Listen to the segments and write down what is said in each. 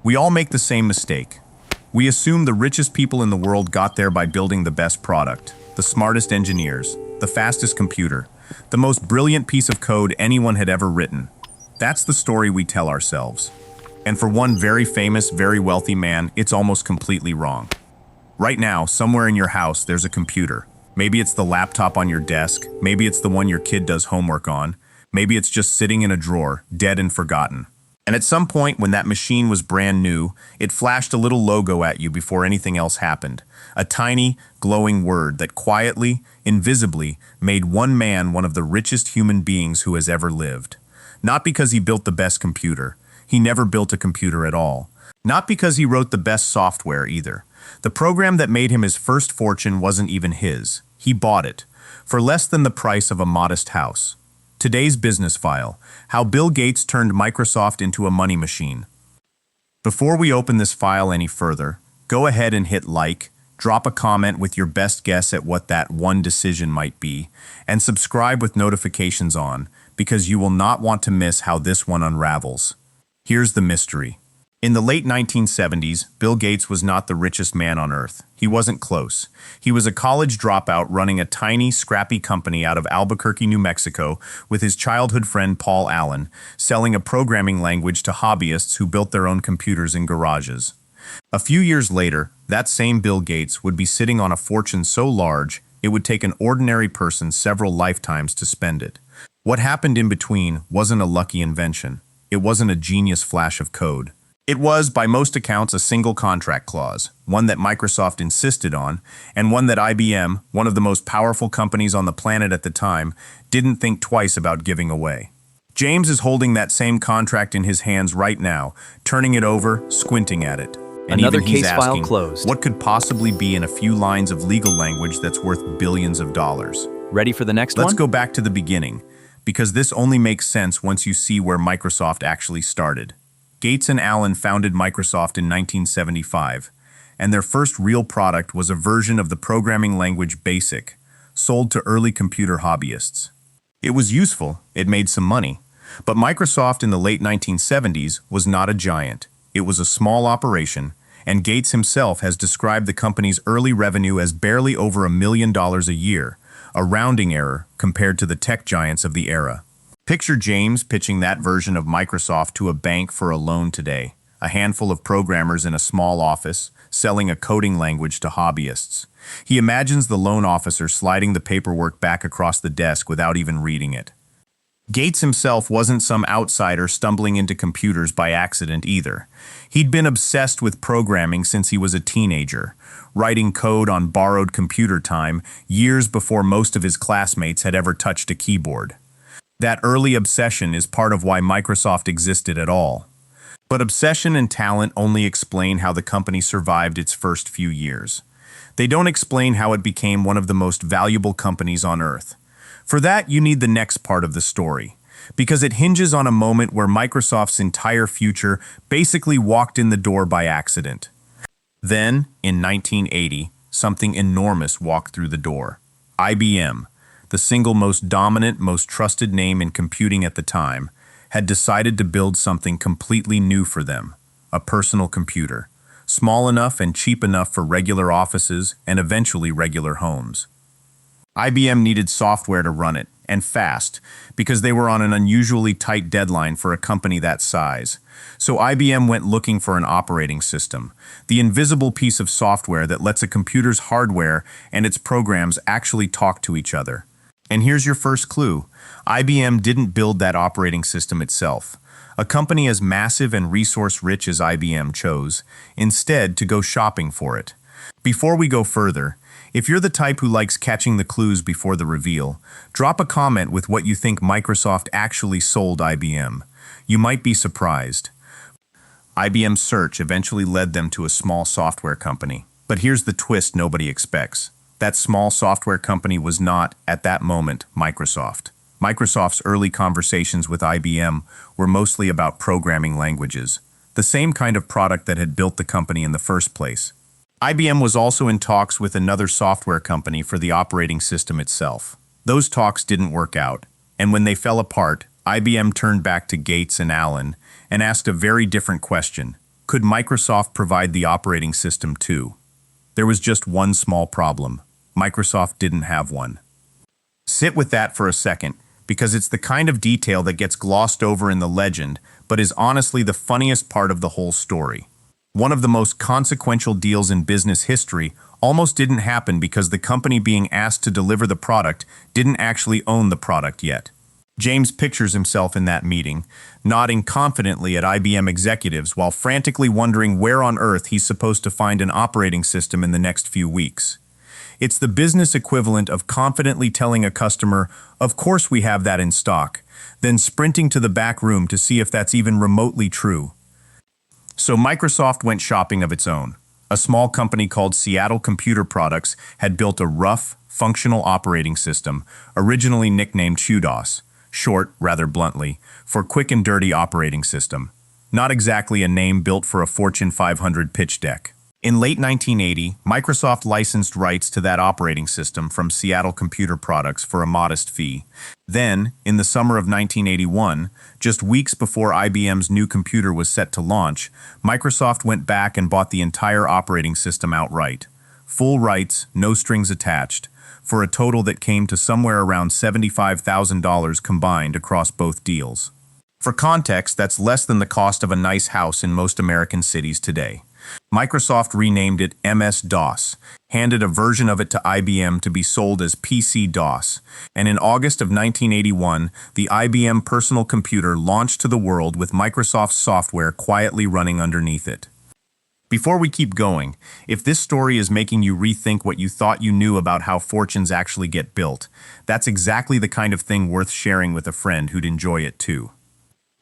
We all make the same mistake. We assume the richest people in the world got there by building the best product, the smartest engineers, the fastest computer, the most brilliant piece of code anyone had ever written. That's the story we tell ourselves. And for one very famous, very wealthy man, it's almost completely wrong. Right now, somewhere in your house, there's a computer. Maybe it's the laptop on your desk, maybe it's the one your kid does homework on, maybe it's just sitting in a drawer, dead and forgotten. And at some point when that machine was brand new, it flashed a little logo at you before anything else happened. A tiny, glowing word that quietly, invisibly, made one man one of the richest human beings who has ever lived. Not because he built the best computer. He never built a computer at all. Not because he wrote the best software either. The program that made him his first fortune wasn't even his. He bought it, for less than the price of a modest house. Today's business file: how Bill Gates turned Microsoft into a money machine. Before we open this file any further, go ahead and hit like, drop a comment with your best guess at what that one decision might be, and subscribe with notifications on, because you will not want to miss how this one unravels. Here's the mystery. In the late 1970s, Bill Gates was not the richest man on earth. He wasn't close. He was a college dropout running a tiny, scrappy company out of Albuquerque, New Mexico, with his childhood friend Paul Allen, selling a programming language to hobbyists who built their own computers in garages. A few years later, that same Bill Gates would be sitting on a fortune so large, it would take an ordinary person several lifetimes to spend it. What happened in between wasn't a lucky invention. It wasn't a genius flash of code. It was, by most accounts, a single contract clause, one that Microsoft insisted on, and one that IBM, one of the most powerful companies on the planet at the time, didn't think twice about giving away. James is holding that same contract in his hands right now, turning it over, squinting at it. And Another even he's case asking, file closed. what could possibly be in a few lines of legal language that's worth billions of dollars? Ready for the next one? Let's go back to the beginning, because this only makes sense once you see where Microsoft actually started. Gates and Allen founded Microsoft in 1975, and their first real product was a version of the programming language BASIC, sold to early computer hobbyists. It was useful, it made some money, but Microsoft in the late 1970s was not a giant. It was a small operation, and Gates himself has described the company's early revenue as barely over $1 million a year, a rounding error compared to the tech giants of the era. Picture James pitching that version of Microsoft to a bank for a loan today, a handful of programmers in a small office, selling a coding language to hobbyists. He imagines the loan officer sliding the paperwork back across the desk without even reading it. Gates himself wasn't some outsider stumbling into computers by accident either. He'd been obsessed with programming since he was a teenager, writing code on borrowed computer time years before most of his classmates had ever touched a keyboard. That early obsession is part of why Microsoft existed at all. But obsession and talent only explain how the company survived its first few years. They don't explain how it became one of the most valuable companies on earth. For that, you need the next part of the story, because it hinges on a moment where Microsoft's entire future basically walked in the door by accident. Then, in 1980, something enormous walked through the door. IBM, the single most dominant, most trusted name in computing at the time, had decided to build something completely new for them, a personal computer, small enough and cheap enough for regular offices and eventually regular homes. IBM needed software to run it, and fast, because they were on an unusually tight deadline for a company that size. So IBM went looking for an operating system, the invisible piece of software that lets a computer's hardware and its programs actually talk to each other. And here's your first clue. IBM didn't build that operating system itself. A company as massive and resource-rich as IBM chose, instead, to go shopping for it. Before we go further, if you're the type who likes catching the clues before the reveal, drop a comment with what you think Microsoft actually sold IBM. You might be surprised. IBM's search eventually led them to a small software company. But here's the twist nobody expects. That small software company was not, at that moment, Microsoft. Microsoft's early conversations with IBM were mostly about programming languages, the same kind of product that had built the company in the first place. IBM was also in talks with another software company for the operating system itself. Those talks didn't work out, and when they fell apart, IBM turned back to Gates and Allen and asked a very different question. Could Microsoft provide the operating system too? There was just one small problem. Microsoft didn't have one. Sit with that for a second, because it's the kind of detail that gets glossed over in the legend, but is honestly the funniest part of the whole story. One of the most consequential deals in business history almost didn't happen because the company being asked to deliver the product didn't actually own the product yet. James pictures himself in that meeting, nodding confidently at IBM executives while frantically wondering where on earth he's supposed to find an operating system in the next few weeks. It's the business equivalent of confidently telling a customer, "Of course we have that in stock," then sprinting to the back room to see if that's even remotely true. So Microsoft went shopping of its own. A small company called Seattle Computer Products had built a rough, functional operating system, originally nicknamed SHUDOS, short, rather bluntly, for Quick and Dirty Operating System. Not exactly a name built for a Fortune 500 pitch deck. In late 1980, Microsoft licensed rights to that operating system from Seattle Computer Products for a modest fee. Then, in the summer of 1981, just weeks before IBM's new computer was set to launch, Microsoft went back and bought the entire operating system outright. Full rights, no strings attached, for a total that came to somewhere around $75,000 combined across both deals. For context, that's less than the cost of a nice house in most American cities today. Microsoft renamed it MS-DOS, handed a version of it to IBM to be sold as PC-DOS, and in August of 1981, the IBM personal computer launched to the world with Microsoft's software quietly running underneath it. Before we keep going, if this story is making you rethink what you thought you knew about how fortunes actually get built, that's exactly the kind of thing worth sharing with a friend who'd enjoy it too.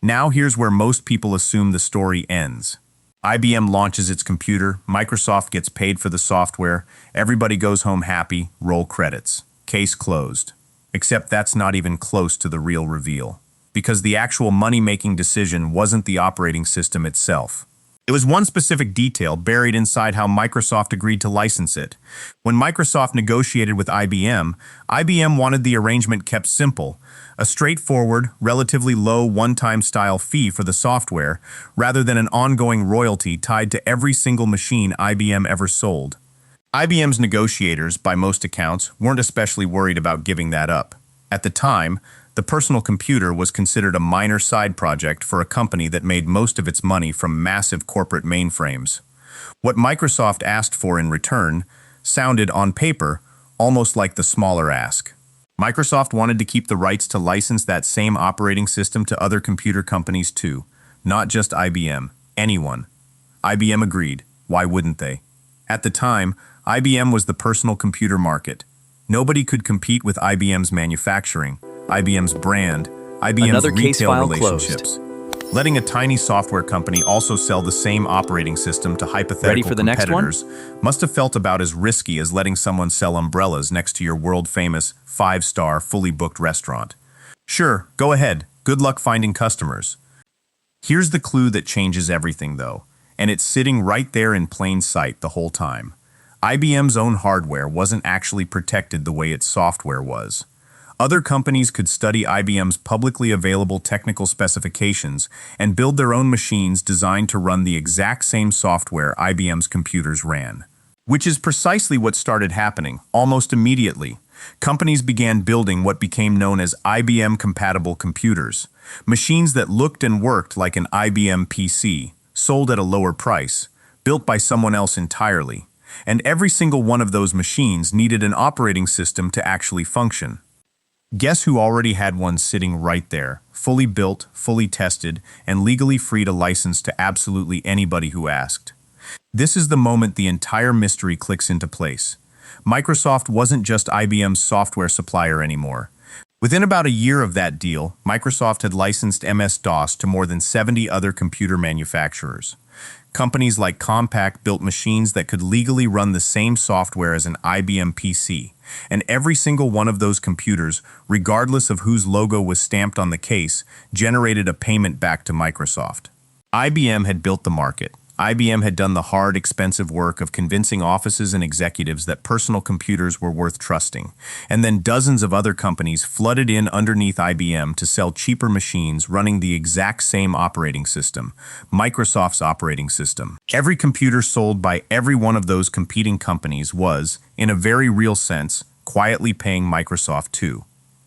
Now here's where most people assume the story ends. IBM launches its computer, Microsoft gets paid for the software, everybody goes home happy, roll credits. Case closed. Except that's not even close to the real reveal. Because the actual money-making decision wasn't the operating system itself. It was one specific detail buried inside how Microsoft agreed to license it. When Microsoft negotiated with IBM, IBM wanted the arrangement kept simple, a straightforward, relatively low one-time style fee for the software, rather than an ongoing royalty tied to every single machine IBM ever sold. IBM's negotiators, by most accounts, weren't especially worried about giving that up. At the time, the personal computer was considered a minor side project for a company that made most of its money from massive corporate mainframes. What Microsoft asked for in return sounded, on paper, almost like the smaller ask. Microsoft wanted to keep the rights to license that same operating system to other computer companies too, not just IBM, anyone. IBM agreed. Why wouldn't they? At the time, IBM was the personal computer market. Nobody could compete with IBM's manufacturing, IBM's brand, IBM's retail relationships. Letting a tiny software company also sell the same operating system to hypothetical competitors must have felt about as risky as letting someone sell umbrellas next to your world-famous, 5-star, fully booked restaurant. Sure, go ahead. Good luck finding customers. Here's the clue that changes everything, though, and it's sitting right there in plain sight the whole time. IBM's own hardware wasn't actually protected the way its software was. Other companies could study IBM's publicly available technical specifications and build their own machines designed to run the exact same software IBM's computers ran. Which is precisely what started happening, almost immediately. Companies began building what became known as IBM-compatible computers, machines that looked and worked like an IBM PC, sold at a lower price, built by someone else entirely. And every single one of those machines needed an operating system to actually function. Guess who already had one sitting right there, fully built, fully tested, and legally free to license to absolutely anybody who asked? This is the moment the entire mystery clicks into place. Microsoft wasn't just IBM's software supplier anymore. Within about a year of that deal, Microsoft had licensed MS-DOS to more than 70 other computer manufacturers. Companies like Compaq built machines that could legally run the same software as an IBM PC, and every single one of those computers, regardless of whose logo was stamped on the case, generated a payment back to Microsoft. IBM had built the market, IBM had done the hard, expensive work of convincing offices and executives that personal computers were worth trusting, and then dozens of other companies flooded in underneath IBM to sell cheaper machines running the exact same operating system, Microsoft's operating system. Every computer sold by every one of those competing companies was, in a very real sense, quietly paying Microsoft too.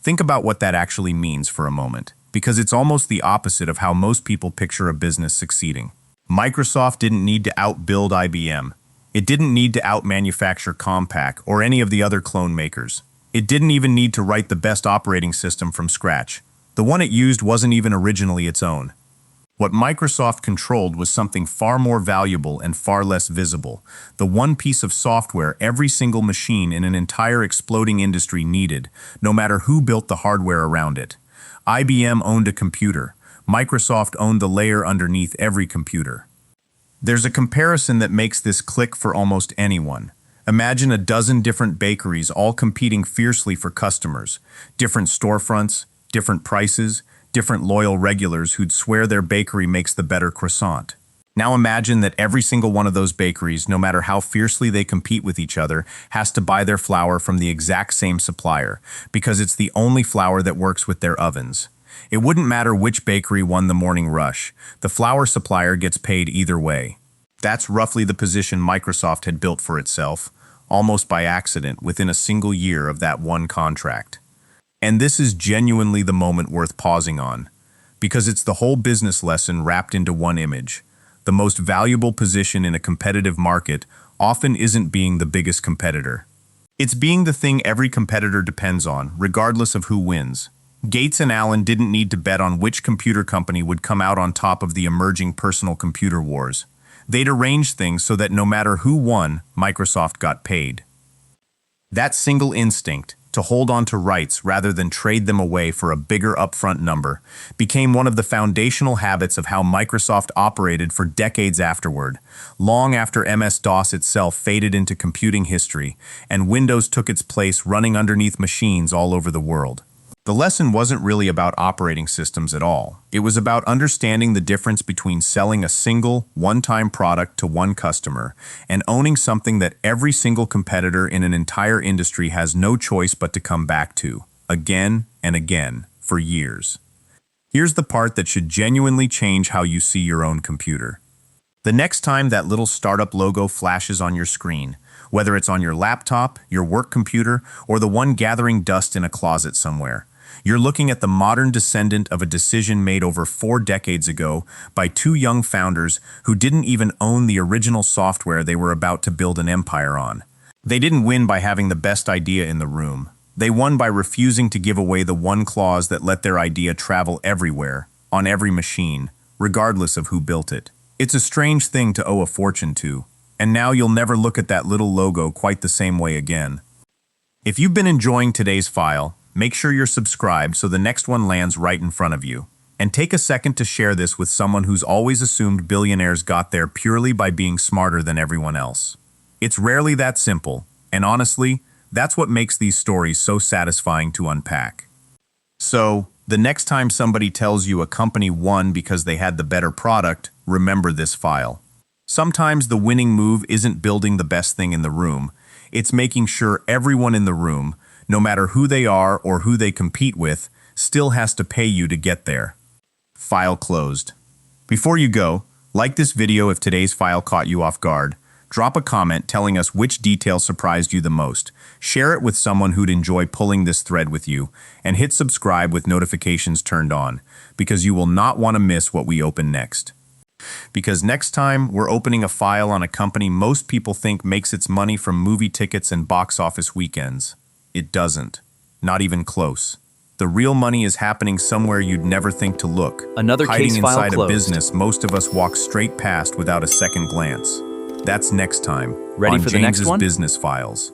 Think about what that actually means for a moment, because it's almost the opposite of how most people picture a business succeeding. Microsoft didn't need to outbuild IBM. It didn't need to outmanufacture Compaq or any of the other clone makers. It didn't even need to write the best operating system from scratch. The one it used wasn't even originally its own. What Microsoft controlled was something far more valuable and far less visible, the one piece of software every single machine in an entire exploding industry needed, no matter who built the hardware around it. IBM owned a computer. Microsoft owned the layer underneath every computer. There's a comparison that makes this click for almost anyone. Imagine a dozen different bakeries all competing fiercely for customers, different storefronts, different prices, different loyal regulars who'd swear their bakery makes the better croissant. Now imagine that every single one of those bakeries, no matter how fiercely they compete with each other, has to buy their flour from the exact same supplier, because it's the only flour that works with their ovens. It wouldn't matter which bakery won the morning rush. The flour supplier gets paid either way. That's roughly the position Microsoft had built for itself, almost by accident, within a single year of that one contract. And this is genuinely the moment worth pausing on, because it's the whole business lesson wrapped into one image. The most valuable position in a competitive market often isn't being the biggest competitor. It's being the thing every competitor depends on, regardless of who wins. Gates and Allen didn't need to bet on which computer company would come out on top of the emerging personal computer wars. They'd arranged things so that no matter who won, Microsoft got paid. That single instinct, to hold on to rights rather than trade them away for a bigger upfront number, became one of the foundational habits of how Microsoft operated for decades afterward, long after MS-DOS itself faded into computing history and Windows took its place running underneath machines all over the world. The lesson wasn't really about operating systems at all. It was about understanding the difference between selling a single, one-time product to one customer and owning something that every single competitor in an entire industry has no choice but to come back to, again and again, for years. Here's the part that should genuinely change how you see your own computer. The next time that little startup logo flashes on your screen, whether it's on your laptop, your work computer, or the one gathering dust in a closet somewhere, you're looking at the modern descendant of a decision made over 4 decades ago by 2 young founders who didn't even own the original software they were about to build an empire on. They didn't win by having the best idea in the room. They won by refusing to give away the one clause that let their idea travel everywhere, on every machine, regardless of who built it. It's a strange thing to owe a fortune to, and now you'll never look at that little logo quite the same way again. If you've been enjoying today's file, make sure you're subscribed so the next one lands right in front of you. And take a second to share this with someone who's always assumed billionaires got there purely by being smarter than everyone else. It's rarely that simple, and honestly, that's what makes these stories so satisfying to unpack. So, the next time somebody tells you a company won because they had the better product, remember this file. Sometimes the winning move isn't building the best thing in the room, it's making sure everyone in the room, no matter who they are or who they compete with, still has to pay you to get there. File closed. Before you go, like this video if today's file caught you off guard. Drop a comment telling us which detail surprised you the most. Share it with someone who'd enjoy pulling this thread with you, and hit subscribe with notifications turned on, because you will not want to miss what we open next. Because next time, we're opening a file on a company most people think makes its money from movie tickets and box office weekends. It doesn't. Not even close. The real money is happening somewhere you'd never think to look. Another case file hiding inside closed. a business most of us walk straight past without a second glance. That's next time Ready on for the next James's one? Business Files.